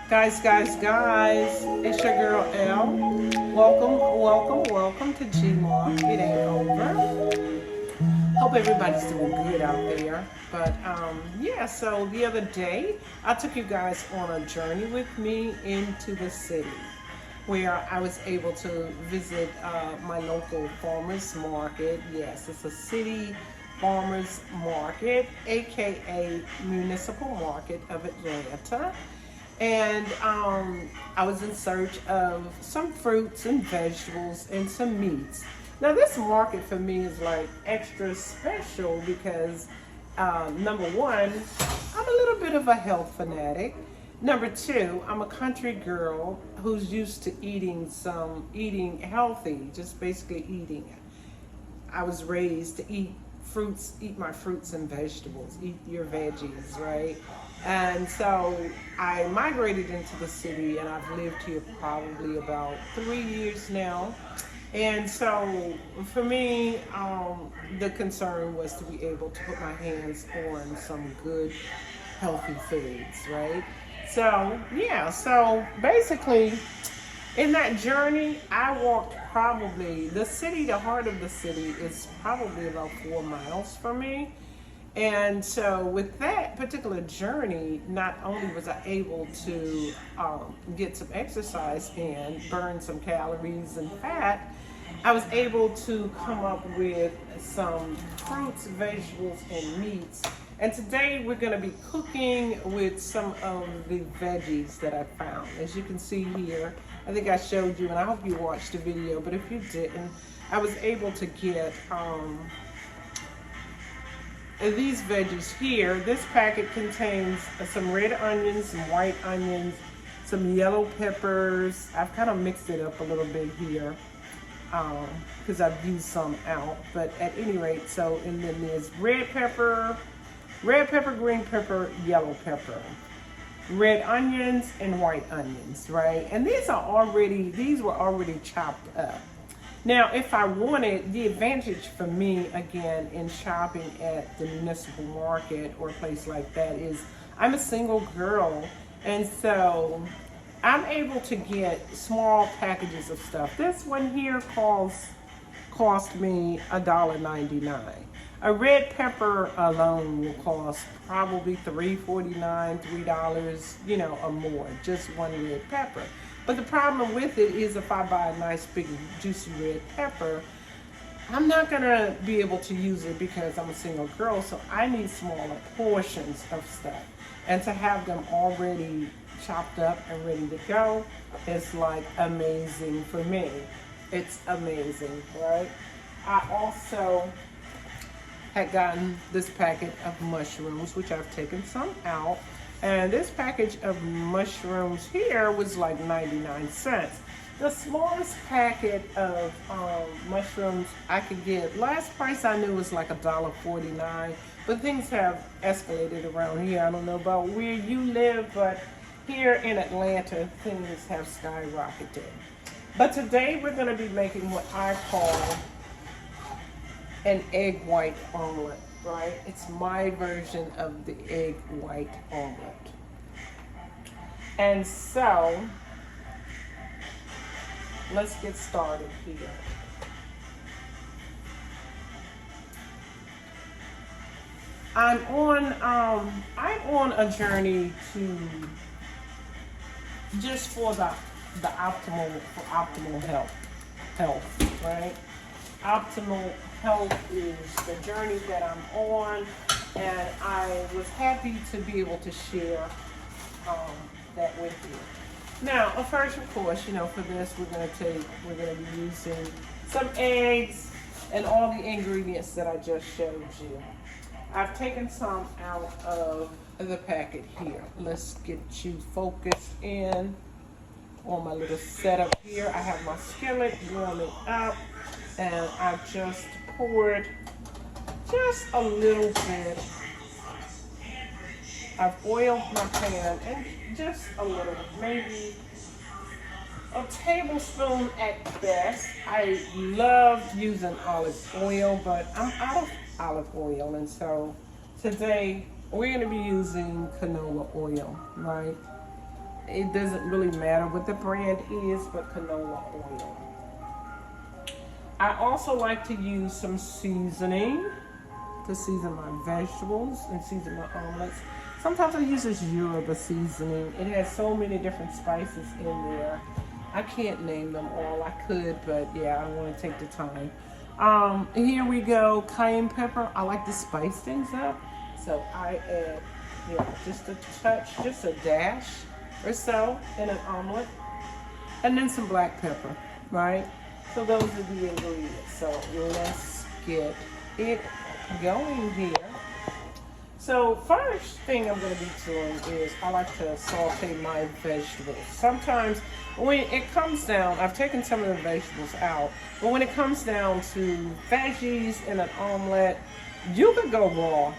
Guys, it's your girl L. Welcome to G-Mark. It ain't over. Hope everybody's doing good out there. But so the other day, I took you guys on a journey with me into the city where I was able to visit my local farmers market. Yes, it's a city farmers market, aka Municipal Market of Atlanta. And I was in search of some fruits and vegetables and some meats. Now, this market for me is like extra special because number one, I'm a little bit of a health fanatic. Number two, I'm a country girl who's used to eating healthy, just basically eating. I was raised to eat my fruits and vegetables, eat your veggies, right? And so I migrated into the city and I've lived here probably about 3 years now. And so for me, the concern was to be able to put my hands on some good, healthy foods, right? So basically, in that journey, I walked the heart of the city is probably about 4 miles from me. And so with that particular journey, not only was I able to get some exercise in, burn some calories and fat, I was able to come up with some fruits, vegetables, and meats. And today we're going to be cooking with some of the veggies that I found. As you can see here, I think I showed you, and I hope you watched the video, but if you didn't, I was able to get these veggies here. This packet contains some red onions, some white onions, some yellow peppers. I've kind of mixed it up a little bit here because I've used some out, but at any rate, and then there's red pepper, green pepper, yellow pepper, red onions, and white onions, right? And these were already chopped up. Now, if I wanted, the advantage for me, again, in shopping at the municipal market or a place like that is I'm a single girl, and so I'm able to get small packages of stuff. This one here cost me $1.99. A red pepper alone will cost probably $3.49, $3, or more, just one red pepper. But the problem with it is if I buy a nice big juicy red pepper, I'm not gonna be able to use it because I'm a single girl, so I need smaller portions of stuff. And to have them already chopped up and ready to go is like amazing for me. It's amazing, right? I also had gotten this packet of mushrooms, which I've taken some out. And this package of mushrooms here was like 99 cents. The smallest packet of mushrooms I could get, last price I knew was like $1.49, but things have escalated around here. I don't know about where you live, but here in Atlanta, things have skyrocketed. But today we're gonna be making what I call an egg white omelette, right? It's my version of the egg white omelet. And so, let's get started here. I'm on a journey to just for the optimal health, right? Optimal health is the journey that I'm on, and I was happy to be able to share that with you. Now, first, of course, for this, we're gonna be using some eggs and all the ingredients that I just showed you. I've taken some out of the packet here. Let's get you focused in on my little setup here. I have my skillet warming up, and I've just poured just a little bit. I've oiled my pan and just a little, maybe a tablespoon at best. I love using olive oil, but I'm out of olive oil, and so today we're going to be using canola oil, right? It doesn't really matter what the brand is, but canola oil. I also like to use some seasoning to season my vegetables and season my omelets. Sometimes I use this Yoruba seasoning. It has so many different spices in there. I can't name them all. I could, but yeah, I don't want to take the time. Here we go, cayenne pepper. I like to spice things up. So I add, just a touch, just a dash or so in an omelet. And then some black pepper, right? So those are the ingredients. So let's get it going here. So first thing I'm going to be doing is I like to saute my vegetables. Sometimes when it comes down, I've taken some of the vegetables out, but when it comes down to veggies in an omelet, you could go raw.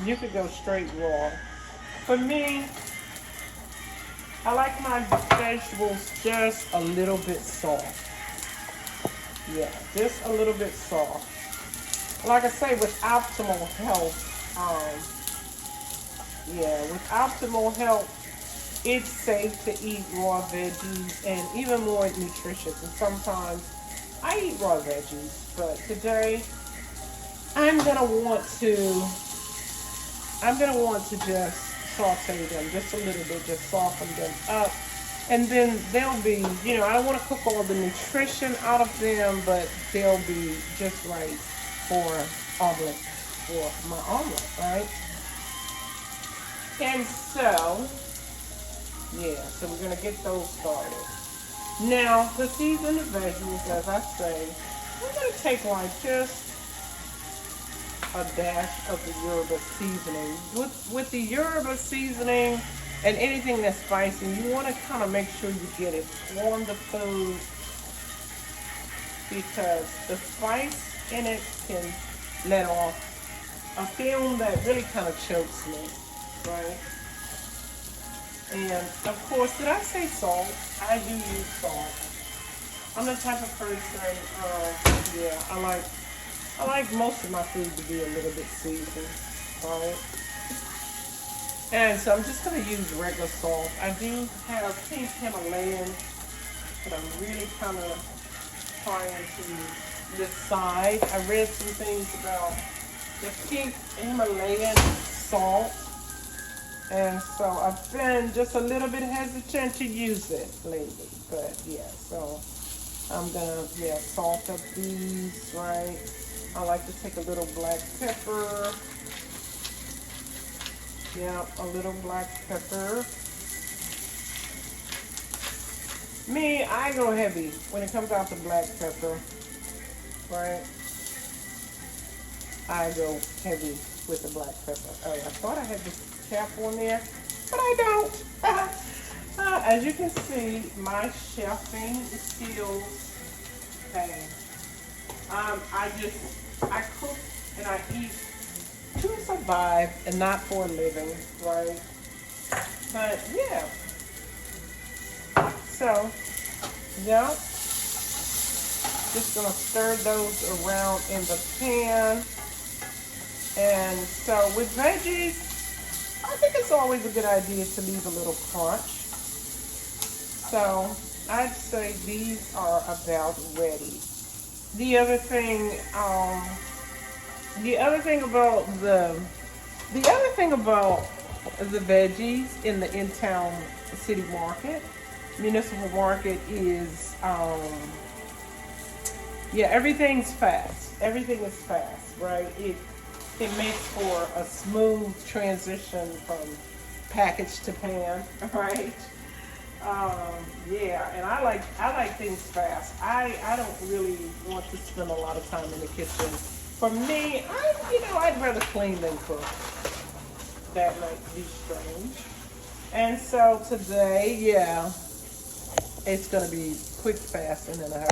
You could go straight raw. For me, I like my vegetables just a little bit soft. Yeah, just a little bit soft. Like I say, with optimal health, with optimal health, it's safe to eat raw veggies and even more nutritious. And sometimes I eat raw veggies, but today I'm gonna want to just saute them just a little bit, just soften them up. And then they'll be, I don't want to cook all the nutrition out of them, but they'll be just right for my omelet, right? And so, so we're going to get those started. Now, to season the vegetables, as I say, we're going to take like just a dash of the Yoruba seasoning. With the Yoruba seasoning and anything that's spicy, you want to kind of make sure you get it on the food, because the spice in it can let off a film that really kind of chokes me, right? And of course, did I say salt? I do use salt. I'm the type of person, I like most of my food to be a little bit seasoned, right? And so I'm just going to use regular salt. I do have pink Himalayan, but I'm really kind of trying to decide. I read some things about the pink Himalayan salt, and so I've been just a little bit hesitant to use it lately. But yeah, so I'm gonna salt up these, right? I like to take a little black pepper. Yeah, a little black pepper. Me, I go heavy when it comes out to black pepper, right? I go heavy with the black pepper. Oh, I thought I had this cap on there, but I don't. As you can see, my chefing skills, hey, I cook and I eat to survive and not for a living, right? But yeah. So, just gonna stir those around in the pan. And so with veggies, I think it's always a good idea to leave a little crunch. So I'd say these are about ready. The other thing about the veggies in the in-town city market, municipal market, is everything's fast. Everything is fast, right? It makes for a smooth transition from package to pan, right? And I like things fast. I don't really want to spend a lot of time in the kitchen. For me, I'd rather clean than cook. That might be strange. And so today, it's gonna be quick, fast, and in a hurry.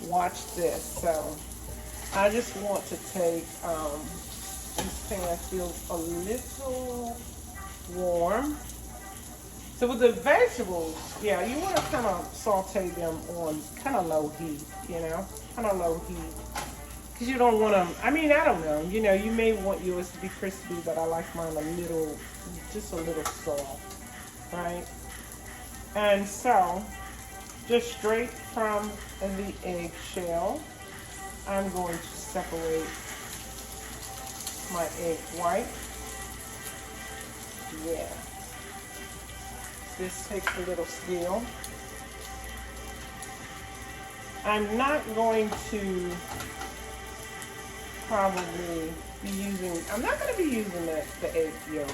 Watch this. So I just want to take this pan feels a little warm. So with the vegetables, you want to kind of saute them on kind of low heat, kind of low heat. Because you don't want them, I don't know, you may want yours to be crispy, but I like mine just a little soft, right? And so, just straight from the eggshell, I'm going to separate my egg white. Yeah. This takes a little skill. I'm not going to probably be using, I'm not going to be using the egg yolk.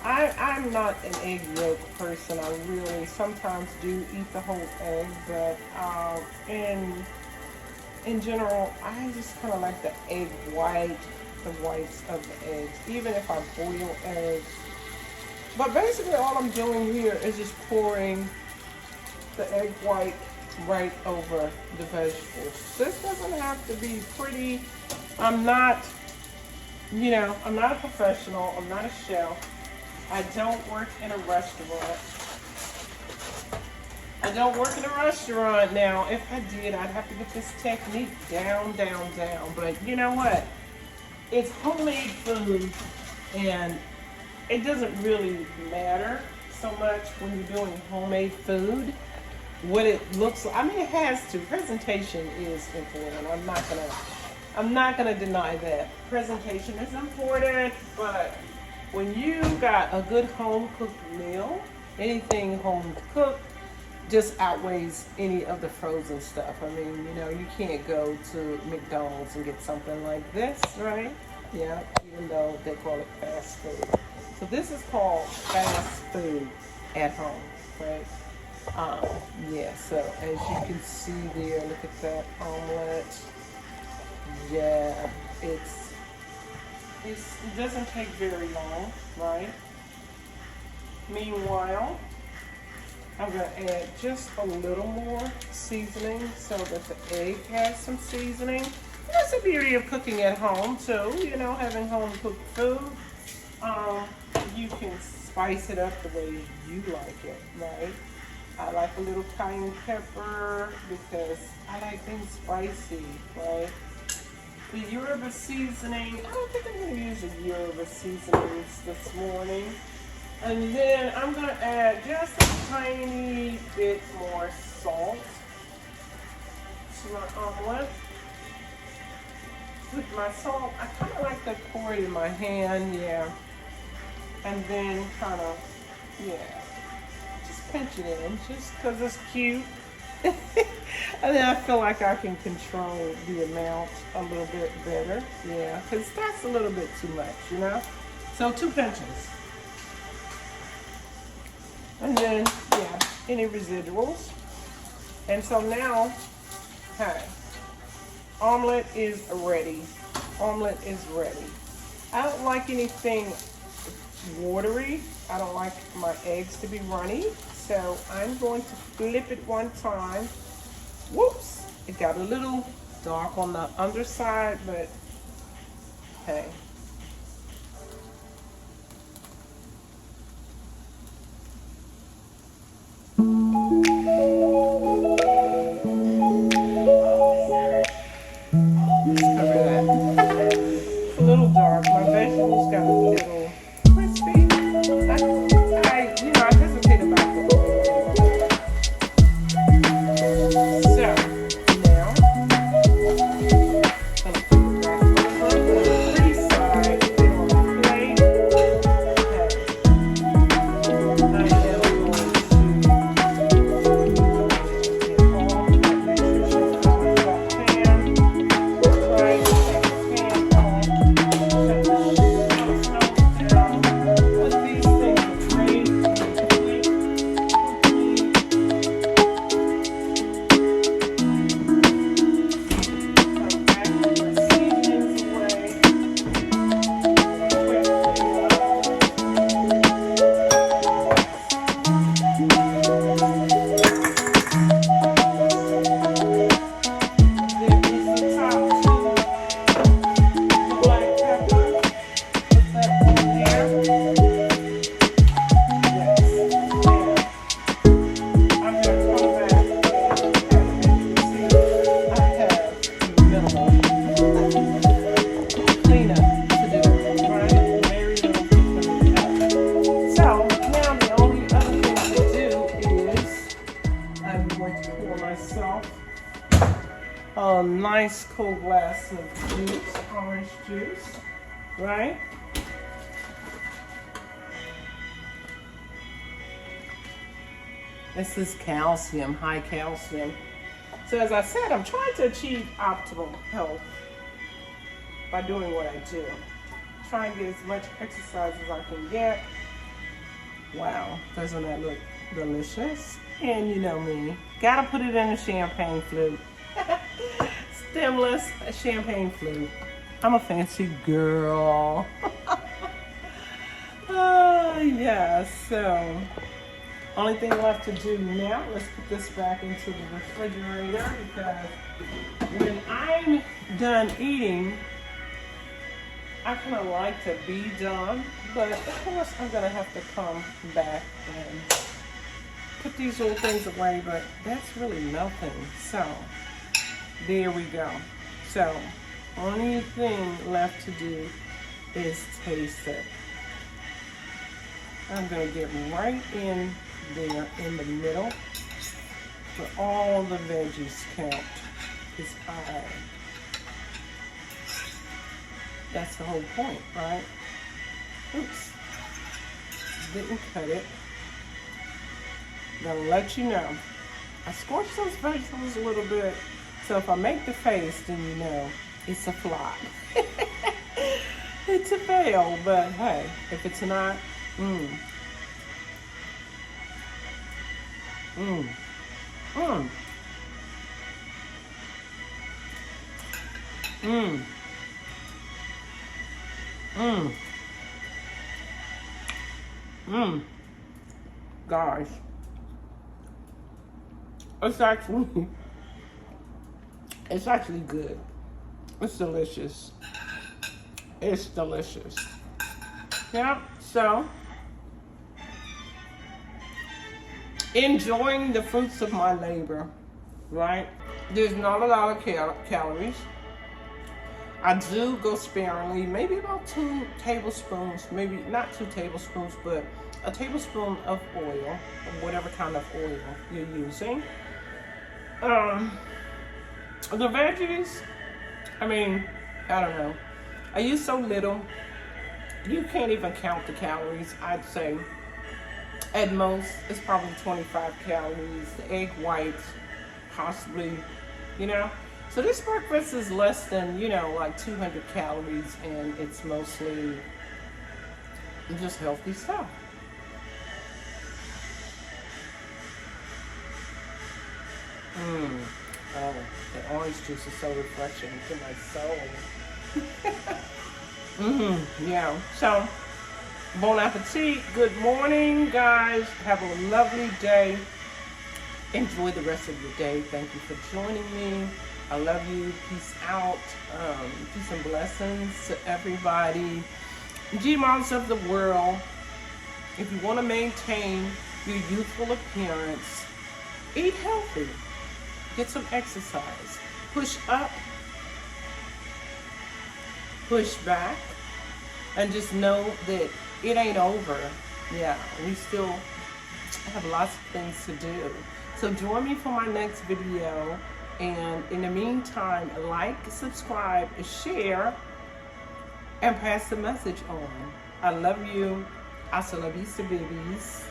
I'm not an egg yolk person. I really sometimes do eat the whole egg, but in general, I just kind of like the egg white, the whites of the eggs, even if I boil eggs. But basically all I'm doing here is just pouring the egg white right over the vegetables. This doesn't have to be pretty. I'm not, I'm not a professional. I'm not a chef. I don't work in a restaurant. I don't work in a restaurant now. If I did, I'd have to get this technique down. But you know what? It's homemade food, and it doesn't really matter so much when you're doing homemade food what it looks like. I mean, it has to. Presentation is important. I'm not gonna deny that. Presentation is important, but when you got a good home cooked meal, anything home cooked just outweighs any of the frozen stuff. I mean, you can't go to McDonald's and get something like this, right? Yeah, even though they call it fast food. So this is called fast food at home, right? Yeah, so as you can see there, look at that omelette. Yeah, it doesn't take very long, right? Meanwhile, I'm going to add just a little more seasoning so that the egg has some seasoning. That's the beauty of cooking at home too, having home cooked food. You can spice it up the way you like it, right? I like a little cayenne pepper because I like things spicy, right? The Yoruba seasoning, I don't think I'm going to use the Yoruba seasonings this morning. And then I'm going to add just a tiny bit more salt to my omelet. With my salt, I kind of like to pour it in my hand, yeah. And then kind of, yeah, just pinch it in, just because it's cute. And then I feel like I can control the amount a little bit better, yeah, because that's a little bit too much, So 2 pinches. And then, yeah, any residuals. And so now, hey, omelet is ready. Omelet is ready. I don't like anything watery. I don't like my eggs to be runny. So I'm going to flip it one time. Whoops, it got a little dark on the underside, but hey. A little dark. My vegetables got a little crispy. I hesitate about the So now, pretty soft. a nice cold glass of juice, orange juice, right? This is calcium, high calcium. So as I said, I'm trying to achieve optimal health by doing what I do. Trying to get as much exercise as I can get. Wow, doesn't that look delicious? And you know me, gotta put it in a champagne flute. Stemless champagne flute. I'm a fancy girl. Oh, yeah, so only thing left to do now, let's put this back into the refrigerator because when I'm done eating, I kind of like to be done, but of course I'm gonna have to come back and put these little things away, but that's really nothing. So there we go. So only thing left to do is taste it. I'm gonna get right in there in the middle where all the veggies count. Because that's the whole point, right? Oops, didn't cut it. Gonna let you know. I scorched those vegetables a little bit, so if I make the face, then you know it's a flop. It's a fail, but hey, if it's not, Mmm. Mmm. Mmm. Mmm. Mmm. Guys, it's actually good. It's delicious. It's delicious. Yeah, so enjoying the fruits of my labor, right? There's not a lot of calories. I do go sparingly, maybe about 2 tablespoons, maybe not 2 tablespoons, but a tablespoon of oil, of whatever kind of oil you're using. The veggies, I mean, I don't know. I use so little, you can't even count the calories. I'd say at most, it's probably 25 calories. The egg whites, possibly, you know. So this breakfast is less than, you know, like 200 calories, and it's mostly just healthy stuff. Oh, the orange juice is so refreshing to my soul. Yeah. So, bon appetit. Good morning, guys. Have a lovely day. Enjoy the rest of your day. Thank you for joining me. I love you. Peace out. Peace and blessings to everybody. G-moms of the world, if you want to maintain your youthful appearance, eat healthy. Get some exercise. Push up. Push back. And just know that it ain't over. Yeah, we still have lots of things to do. So join me for my next video. And in the meantime, like, subscribe, share, and pass the message on. I love you. Hasta la vista, babies.